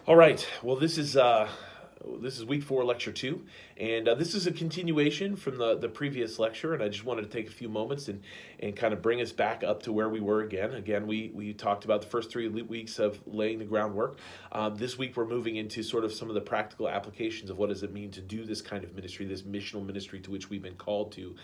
All right. Well, this is week 4, lecture 2, and this is a continuation from the previous lecture. And I just wanted to take a few moments and kind of bring us back up to where we were again. Again, we talked about the first 3 weeks of laying the groundwork. This week we're moving into sort of some of the practical applications of what does it mean to do this kind of ministry, this missional ministry to which we've been called to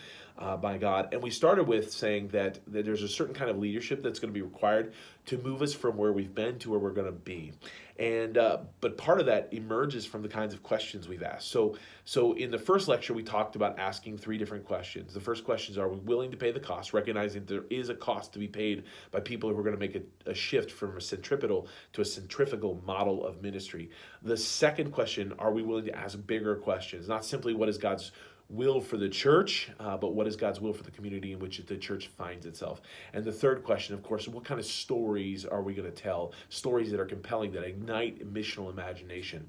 by God. And we started with saying that there's a certain kind of leadership that's going to be required to move us from where we've been to where we're going to be. And but part of that emerges from the kinds of questions we've asked. So in the first lecture, we talked about asking 3 different questions. The first question is, are we willing to pay the cost, recognizing there is a cost to be paid by people who are going to make a shift from a centripetal to a centrifugal model of ministry? The second question, are we willing to ask bigger questions, not simply what is God's will for the church, but what is God's will for the community in which the church finds itself? And the third question, of course, what kind of stories are we going to tell? Stories that are compelling, that ignite missional imagination.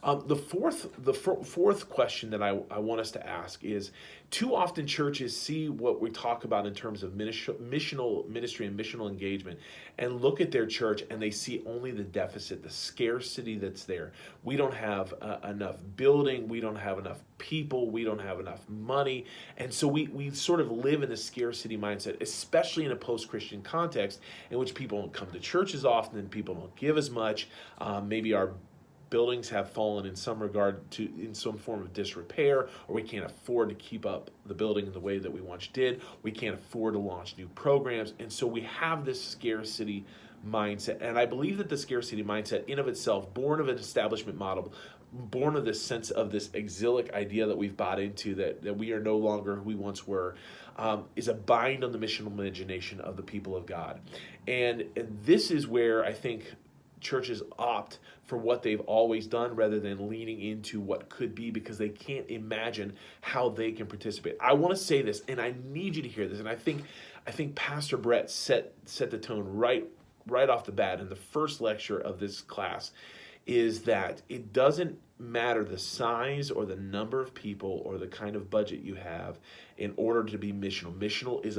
The fourth question that I want us to ask is, too often churches see what we talk about in terms of missional ministry and missional engagement and look at their church and they see only the deficit, the scarcity that's there. We don't have enough building, we don't have enough people, we don't have enough money. And so we sort of live in a scarcity mindset, especially in a post-Christian context in which people don't come to church as often and people don't give as much. Maybe our buildings have fallen in some regard to in some form of disrepair, or we can't afford to keep up the building in the way that we once did. We can't afford to launch new programs. And so we have this scarcity mindset. And I believe that the scarcity mindset in of itself, born of an establishment model, born of this sense of this exilic idea that we've bought into, that we are no longer who we once were, is a bind on the missional imagination of the people of God. And this is where I think churches opt for what they've always done rather than leaning into what could be, because they can't imagine how they can participate. I want to say this, and I need you to hear this, and I think Pastor Brett set the tone right off the bat in the first lecture of this class, is that it doesn't matter the size or the number of people or the kind of budget you have in order to be missional. Missional is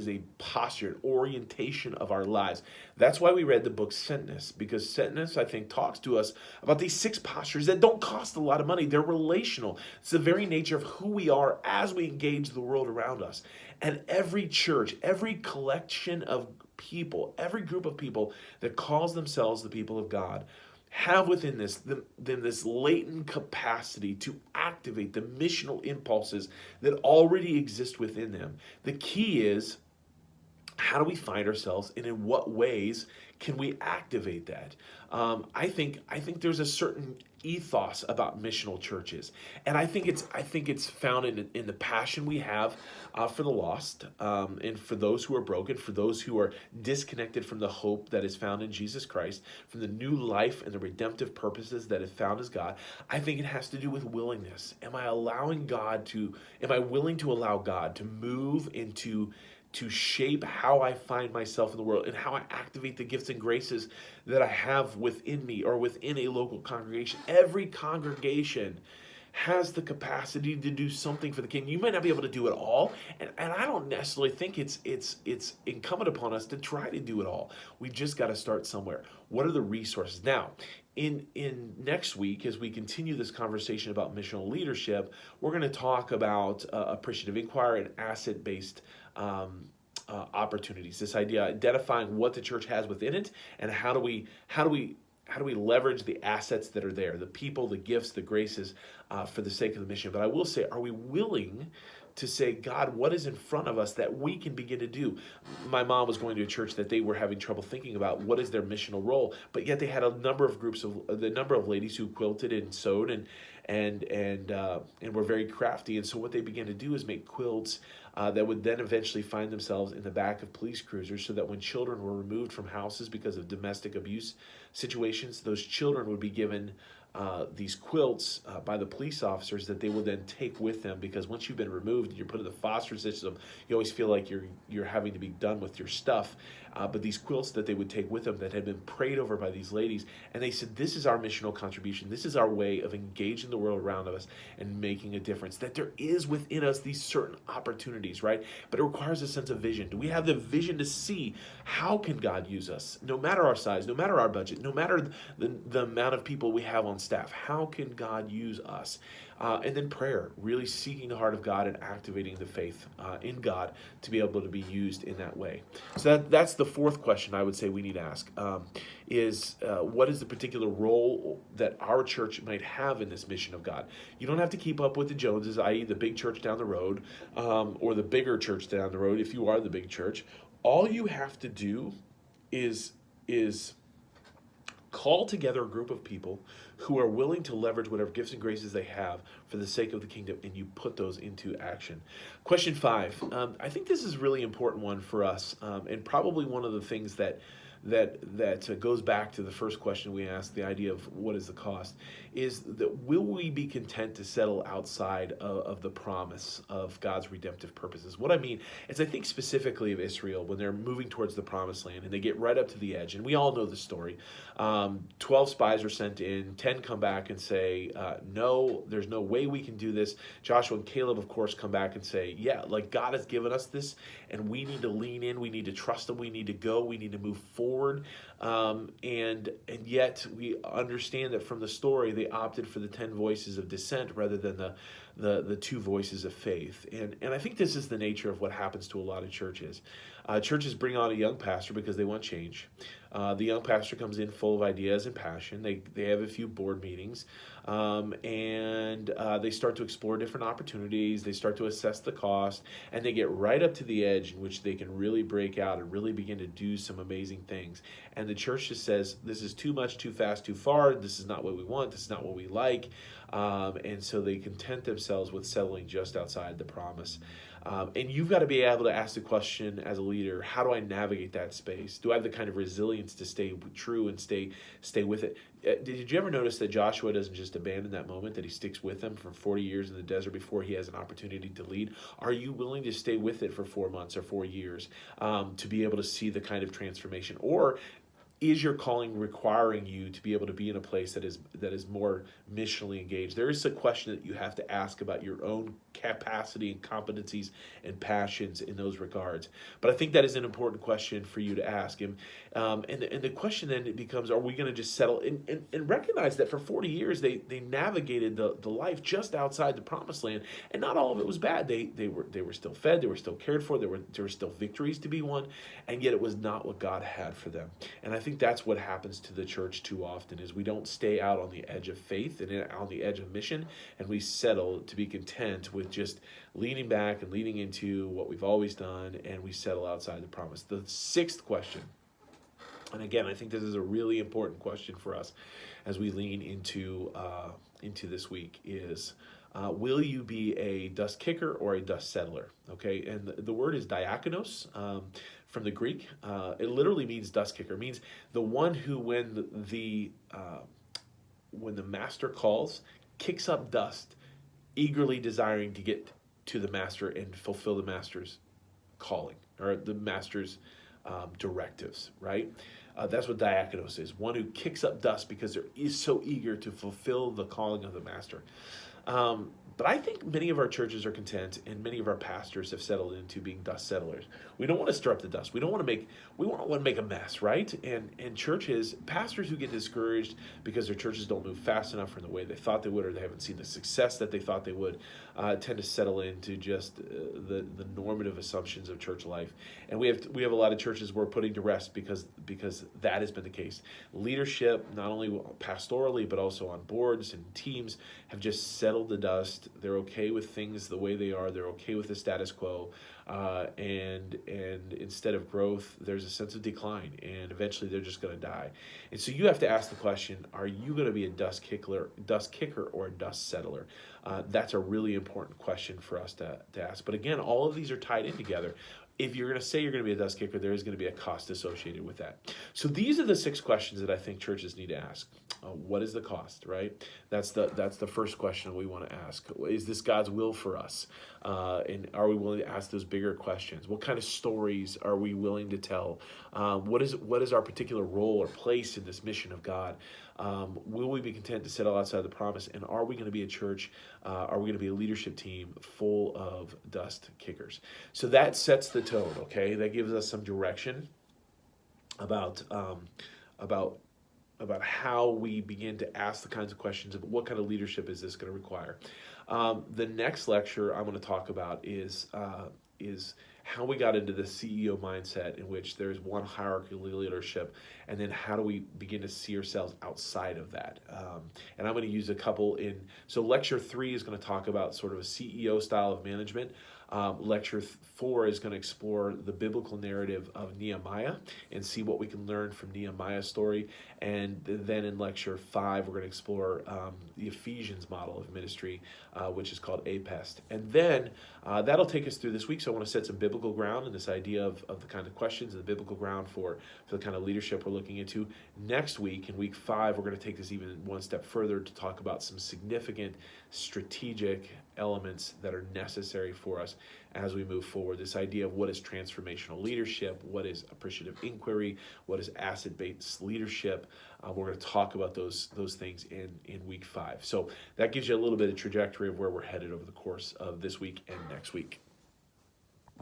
a posture, an orientation of our lives. That's why we read the book Sentness, because Sentness, I think, talks to us about these 6 postures that don't cost a lot of money. They're relational. It's the very nature of who we are as we engage the world around us. And every church, every collection of people, every group of people that calls themselves the people of God have within this latent capacity to activate the missional impulses that already exist within them. The key is, how do we find ourselves, and in what ways can we activate that? I think there's a certain ethos about missional churches, and I think it's found in the passion we have for the lost, and for those who are broken, for those who are disconnected from the hope that is found in Jesus Christ, from the new life and the redemptive purposes that is found as God. I think it has to do with willingness. Am I willing to allow God to move into, to shape how I find myself in the world and how I activate the gifts and graces that I have within me or within a local congregation? Every congregation has the capacity to do something for the kingdom. You might not be able to do it all, and I don't necessarily think it's incumbent upon us to try to do it all. We just got to start somewhere. What are the resources? Now, in next week, as we continue this conversation about missional leadership, we're going to talk about appreciative inquiry and asset-based opportunities. This idea, identifying what the church has within it, and how do we leverage the assets that are there, the people, the gifts, the graces, for the sake of the mission. But I will say, are we willing to say, God, what is in front of us that we can begin to do? My mom was going to a church that they were having trouble thinking about what is their missional role, but yet they had a number of ladies who quilted and sewed and were very crafty. And so what they began to do is make quilts that would then eventually find themselves in the back of police cruisers, so that when children were removed from houses because of domestic abuse situations, those children would be given these quilts by the police officers that they will then take with them, because once you've been removed and you're put in the foster system, you always feel like you're having to be done with your stuff. But these quilts that they would take with them that had been prayed over by these ladies, and they said, this is our missional contribution. This is our way of engaging the world around us and making a difference. That there is within us these certain opportunities, right? But it requires a sense of vision. Do we have the vision to see how can God use us, no matter our size, no matter our budget, no matter the amount of people we have on staff? How can God use us? And then prayer, really seeking the heart of God and activating the faith in God to be able to be used in that way. So that's the fourth question I would say we need to ask, is what is the particular role that our church might have in this mission of God? You don't have to keep up with the Joneses, i.e. the big church down the road, or the bigger church down the road if you are the big church. All you have to do is call together a group of people who are willing to leverage whatever gifts and graces they have for the sake of the kingdom, and you put those into action. Question 5. I think this is a really important one for us, and probably one of the things that goes back to the first question we asked, the idea of what is the cost, is that will we be content to settle outside of the promise of God's redemptive purposes? What I mean is, I think specifically of Israel when they're moving towards the promised land and they get right up to the edge, and we all know the story. 12 spies are sent in, 10 come back and say, no, there's no way we can do this. Joshua and Caleb, of course, come back and say, yeah, like God has given us this, and we need to lean in, we need to trust him, we need to go, we need to move forward. And yet we understand that from the story they opted for the 10 voices of dissent rather than the 2 voices of faith. And I think this is the nature of what happens to a lot of churches. Churches bring on a young pastor because they want change. The young pastor comes in full of ideas and passion. They have a few board meetings, and they start to explore different opportunities. They start to assess the cost, and they get right up to the edge in which they can really break out and really begin to do some amazing things. And the church just says, this is too much, too fast, too far. This is not what we want. This is not what we like. And so they content themselves with settling just outside the promise. And you've got to be able to ask the question as a leader, how do I navigate that space? Do I have the kind of resilience to stay true and stay with it? Did you ever notice that Joshua doesn't just abandon that moment, that he sticks with them for 40 years in the desert before he has an opportunity to lead? Are you willing to stay with it for 4 months or 4 years to be able to see the kind of transformation? Or is your calling requiring you to be able to be in a place that is more missionally engaged? There is a question that you have to ask about your own capacity and competencies and passions in those regards. But I think that is an important question for you to ask him. And the question then it becomes, are we going to just settle and recognize that for 40 years they navigated the life just outside the promised land, and not all of it was bad. They were still fed, they were still cared for, there were still victories to be won, and yet it was not what God had for them. And I think that's what happens to the church too often, is we don't stay out on the edge of faith and on the edge of mission, and we settle to be content with just leaning back and leaning into what we've always done, and we settle outside the promise. The 6th question, and again, I think this is a really important question for us as we lean into this week, is will you be a dust kicker or a dust settler? Okay, and the word is diakonos from the Greek. It literally means dust kicker. It means the one who, when the master calls, kicks up dust, eagerly desiring to get to the master and fulfill the master's calling, or the master's directives, right? That's what diakonos is, one who kicks up dust because they're so eager to fulfill the calling of the master. But I think many of our churches are content, and many of our pastors have settled into being dust settlers. We don't want to stir up the dust. We don't want to make a mess, right? And churches, pastors who get discouraged because their churches don't move fast enough in the way they thought they would, or they haven't seen the success that they thought they would, tend to settle into just the normative assumptions of church life. And we have a lot of churches we're putting to rest because that has been the case. Leadership, not only pastorally but also on boards and teams, have just settled the dust. They're okay with things the way they are. They're okay with the status quo, and instead of growth, there's a sense of decline, and eventually they're just going to die. And so you have to ask the question: are you going to be a dust kicker, or a dust settler? That's a really important question for us to ask. But again, all of these are tied in together. if you're going to say you're going to be a dust kicker, there is going to be a cost associated with that. So these are the 6 questions that I think churches need to ask. What is the cost, right? That's the first question we want to ask. Is this God's will for us? And are we willing to ask those bigger questions? What kind of stories are we willing to tell? What is our particular role or place in this mission of God? Will we be content to settle outside the promise? And are we going to be a church? Are we going to be a leadership team full of dust kickers? So that sets the tone, okay? That gives us some direction about how we begin to ask the kinds of questions of what kind of leadership is this going to require. The next lecture I'm going to talk about is how we got into the CEO mindset, in which there's one hierarchical leadership, and then how do we begin to see ourselves outside of that. And I'm going to use a couple so lecture 3 is going to talk about sort of a CEO style of management. Lecture 4 is going to explore the biblical narrative of Nehemiah and see what we can learn from Nehemiah's story. And then in lecture 5, we're going to explore the Ephesians model of ministry, which is called APEST. And then that'll take us through this week. So I want to set some biblical ground and this idea of the kind of questions and the biblical ground for the kind of leadership we're looking into. Next week, in week 5, we're going to take this even one step further to talk about some significant strategic elements that are necessary for us as we move forward. This idea of what is transformational leadership, what is appreciative inquiry, what is asset-based leadership. We're going to talk about those things in week 5. So that gives you a little bit of trajectory of where we're headed over the course of this week and next week.